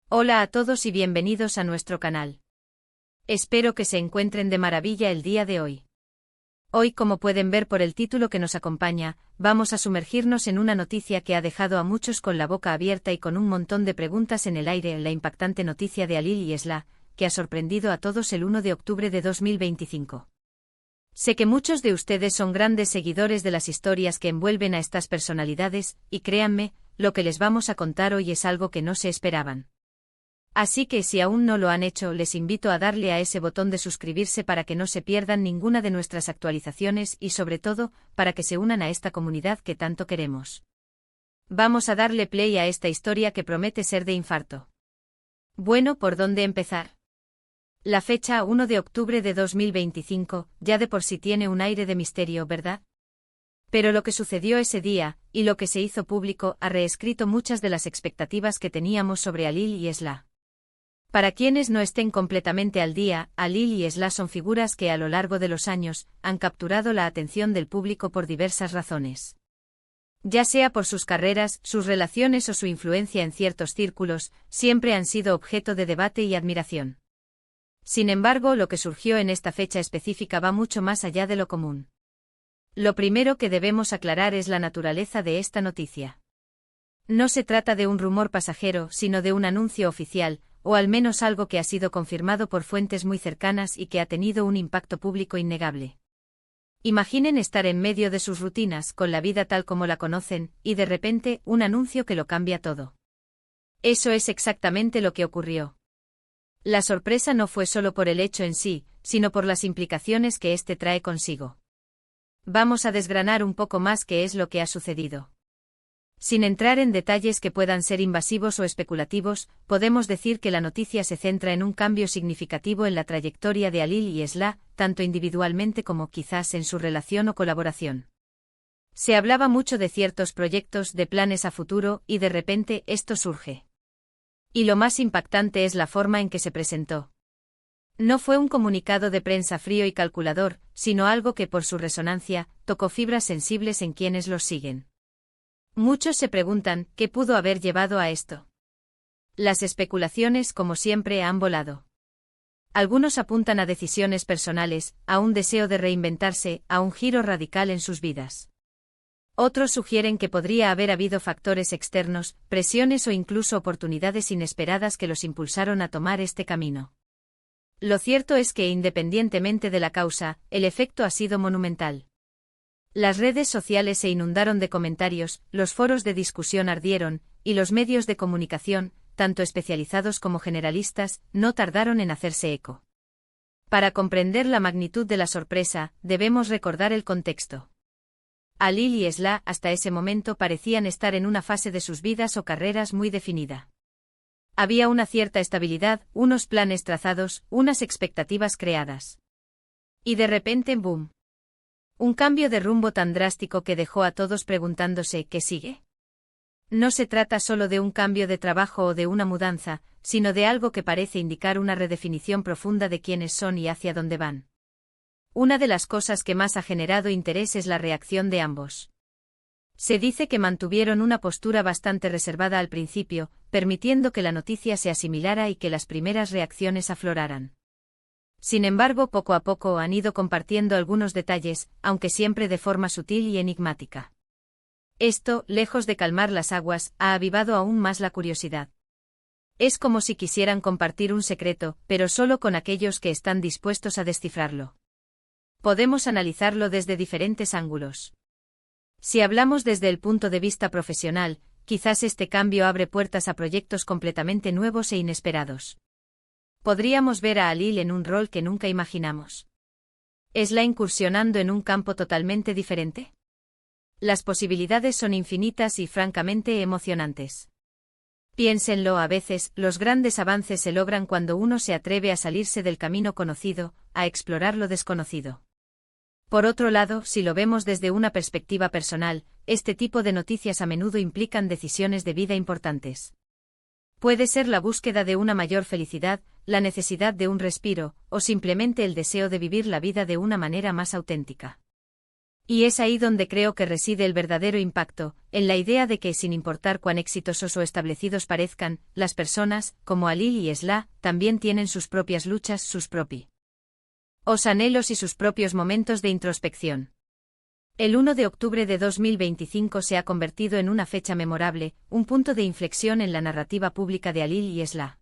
Hola a todos y bienvenidos a nuestro canal. Espero que se encuentren de maravilla el día de hoy. Hoy, como pueden ver por el título que nos acompaña, vamos a sumergirnos en una noticia que ha dejado a muchos con la boca abierta y con un montón de preguntas en el aire: la impactante noticia de Halil y Esla, que ha sorprendido a todos el 1 de octubre de 2025. Sé que muchos de ustedes son grandes seguidores de las historias que envuelven a estas personalidades, y créanme, lo que les vamos a contar hoy es algo que no se esperaban. Así que si aún no lo han hecho, les invito a darle a ese botón de suscribirse para que no se pierdan ninguna de nuestras actualizaciones y sobre todo, para que se unan a esta comunidad que tanto queremos. Vamos a darle play a esta historia que promete ser de infarto. Bueno, ¿por dónde empezar? La fecha 1 de octubre de 2025, ya de por sí tiene un aire de misterio, ¿verdad? Pero lo que sucedió ese día, y lo que se hizo público, ha reescrito muchas de las expectativas que teníamos sobre Halil y Esla. Para quienes no estén completamente al día, Halil y Esla son figuras que a lo largo de los años han capturado la atención del público por diversas razones. Ya sea por sus carreras, sus relaciones o su influencia en ciertos círculos, siempre han sido objeto de debate y admiración. Sin embargo, lo que surgió en esta fecha específica va mucho más allá de lo común. Lo primero que debemos aclarar es la naturaleza de esta noticia. No se trata de un rumor pasajero, sino de un anuncio oficial, o al menos algo que ha sido confirmado por fuentes muy cercanas y que ha tenido un impacto público innegable. Imaginen estar en medio de sus rutinas, con la vida tal como la conocen, y de repente, un anuncio que lo cambia todo. Eso es exactamente lo que ocurrió. La sorpresa no fue solo por el hecho en sí, sino por las implicaciones que este trae consigo. Vamos a desgranar un poco más qué es lo que ha sucedido. Sin entrar en detalles que puedan ser invasivos o especulativos, podemos decir que la noticia se centra en un cambio significativo en la trayectoria de Halil y Esla, tanto individualmente como quizás en su relación o colaboración. Se hablaba mucho de ciertos proyectos, de planes a futuro, y de repente esto surge. Y lo más impactante es la forma en que se presentó. No fue un comunicado de prensa frío y calculador, sino algo que por su resonancia, tocó fibras sensibles en quienes los siguen. Muchos se preguntan, ¿qué pudo haber llevado a esto? Las especulaciones, como siempre, han volado. Algunos apuntan a decisiones personales, a un deseo de reinventarse, a un giro radical en sus vidas. Otros sugieren que podría haber habido factores externos, presiones o incluso oportunidades inesperadas que los impulsaron a tomar este camino. Lo cierto es que, independientemente de la causa, el efecto ha sido monumental. Las redes sociales se inundaron de comentarios, los foros de discusión ardieron, y los medios de comunicación, tanto especializados como generalistas, no tardaron en hacerse eco. Para comprender la magnitud de la sorpresa, debemos recordar el contexto. Halil y Esla, hasta ese momento, parecían estar en una fase de sus vidas o carreras muy definida. Había una cierta estabilidad, unos planes trazados, unas expectativas creadas. Y de repente, ¡boom! Un cambio de rumbo tan drástico que dejó a todos preguntándose ¿qué sigue? No se trata solo de un cambio de trabajo o de una mudanza, sino de algo que parece indicar una redefinición profunda de quiénes son y hacia dónde van. Una de las cosas que más ha generado interés es la reacción de ambos. Se dice que mantuvieron una postura bastante reservada al principio, permitiendo que la noticia se asimilara y que las primeras reacciones afloraran. Sin embargo, poco a poco han ido compartiendo algunos detalles, aunque siempre de forma sutil y enigmática. Esto, lejos de calmar las aguas, ha avivado aún más la curiosidad. Es como si quisieran compartir un secreto, pero solo con aquellos que están dispuestos a descifrarlo. Podemos analizarlo desde diferentes ángulos. Si hablamos desde el punto de vista profesional, quizás este cambio abre puertas a proyectos completamente nuevos e inesperados. Podríamos ver a Halil en un rol que nunca imaginamos. ¿Esla incursionando en un campo totalmente diferente? Las posibilidades son infinitas y francamente emocionantes. Piénsenlo, a veces, los grandes avances se logran cuando uno se atreve a salirse del camino conocido, a explorar lo desconocido. Por otro lado, si lo vemos desde una perspectiva personal, este tipo de noticias a menudo implican decisiones de vida importantes. Puede ser la búsqueda de una mayor felicidad, la necesidad de un respiro, o simplemente el deseo de vivir la vida de una manera más auténtica. Y es ahí donde creo que reside el verdadero impacto, en la idea de que, sin importar cuán exitosos o establecidos parezcan, las personas, como Alil y Esla, también tienen sus propias luchas, sus propios anhelos y sus propios momentos de introspección. El 1 de octubre de 2025 se ha convertido en una fecha memorable, un punto de inflexión en la narrativa pública de Alil y Esla.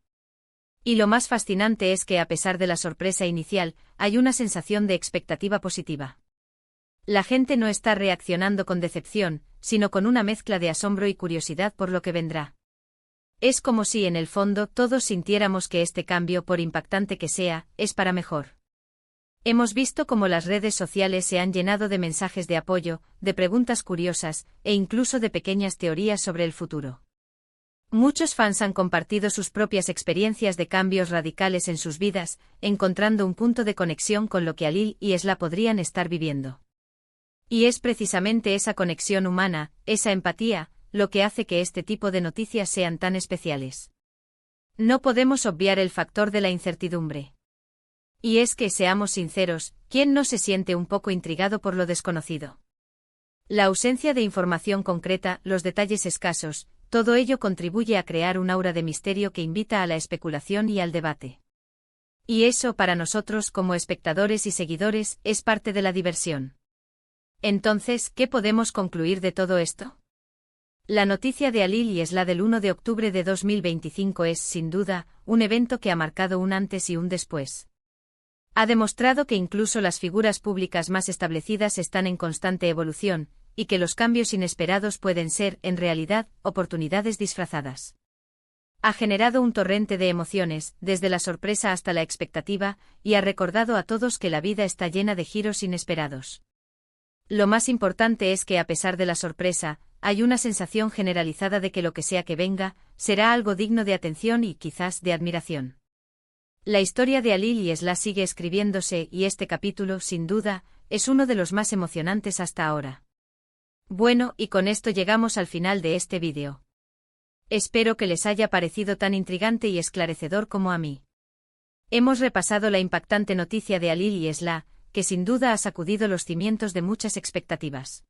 Y lo más fascinante es que, a pesar de la sorpresa inicial, hay una sensación de expectativa positiva. La gente no está reaccionando con decepción, sino con una mezcla de asombro y curiosidad por lo que vendrá. Es como si en el fondo todos sintiéramos que este cambio, por impactante que sea, es para mejor. Hemos visto cómo las redes sociales se han llenado de mensajes de apoyo, de preguntas curiosas, e incluso de pequeñas teorías sobre el futuro. Muchos fans han compartido sus propias experiencias de cambios radicales en sus vidas, encontrando un punto de conexión con lo que Alil y Esla podrían estar viviendo. Y es precisamente esa conexión humana, esa empatía, lo que hace que este tipo de noticias sean tan especiales. No podemos obviar el factor de la incertidumbre. Y es que, seamos sinceros, ¿quién no se siente un poco intrigado por lo desconocido? La ausencia de información concreta, los detalles escasos, todo ello contribuye a crear un aura de misterio que invita a la especulación y al debate. Y eso, para nosotros como espectadores y seguidores, es parte de la diversión. Entonces, ¿qué podemos concluir de todo esto? La noticia de Alil y Esla del 1 de octubre de 2025 es, sin duda, un evento que ha marcado un antes y un después. Ha demostrado que incluso las figuras públicas más establecidas están en constante evolución, y que los cambios inesperados pueden ser, en realidad, oportunidades disfrazadas. Ha generado un torrente de emociones, desde la sorpresa hasta la expectativa, y ha recordado a todos que la vida está llena de giros inesperados. Lo más importante es que, a pesar de la sorpresa, hay una sensación generalizada de que lo que sea que venga, será algo digno de atención y, quizás, de admiración. La historia de Alil y Esla sigue escribiéndose y este capítulo, sin duda, es uno de los más emocionantes hasta ahora. Bueno, y con esto llegamos al final de este vídeo. Espero que les haya parecido tan intrigante y esclarecedor como a mí. Hemos repasado la impactante noticia de Alil y Esla, que sin duda ha sacudido los cimientos de muchas expectativas.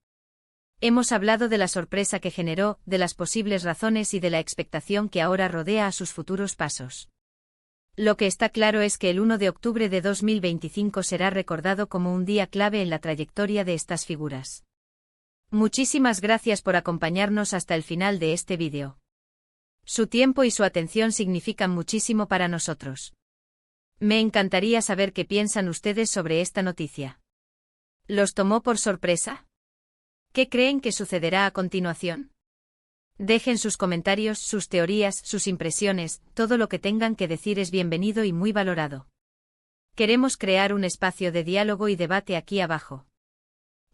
Hemos hablado de la sorpresa que generó, de las posibles razones y de la expectación que ahora rodea a sus futuros pasos. Lo que está claro es que el 1 de octubre de 2025 será recordado como un día clave en la trayectoria de estas figuras. Muchísimas gracias por acompañarnos hasta el final de este vídeo. Su tiempo y su atención significan muchísimo para nosotros. Me encantaría saber qué piensan ustedes sobre esta noticia. ¿Los tomó por sorpresa? ¿Qué creen que sucederá a continuación? Dejen sus comentarios, sus teorías, sus impresiones, todo lo que tengan que decir es bienvenido y muy valorado. Queremos crear un espacio de diálogo y debate aquí abajo.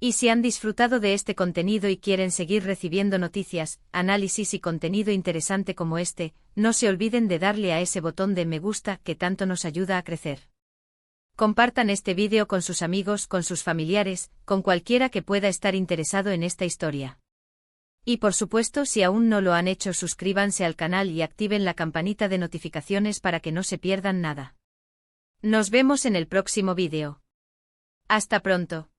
Y si han disfrutado de este contenido y quieren seguir recibiendo noticias, análisis y contenido interesante como este, no se olviden de darle a ese botón de me gusta que tanto nos ayuda a crecer. Compartan este vídeo con sus amigos, con sus familiares, con cualquiera que pueda estar interesado en esta historia. Y por supuesto, si aún no lo han hecho, suscríbanse al canal y activen la campanita de notificaciones para que no se pierdan nada. Nos vemos en el próximo vídeo. Hasta pronto.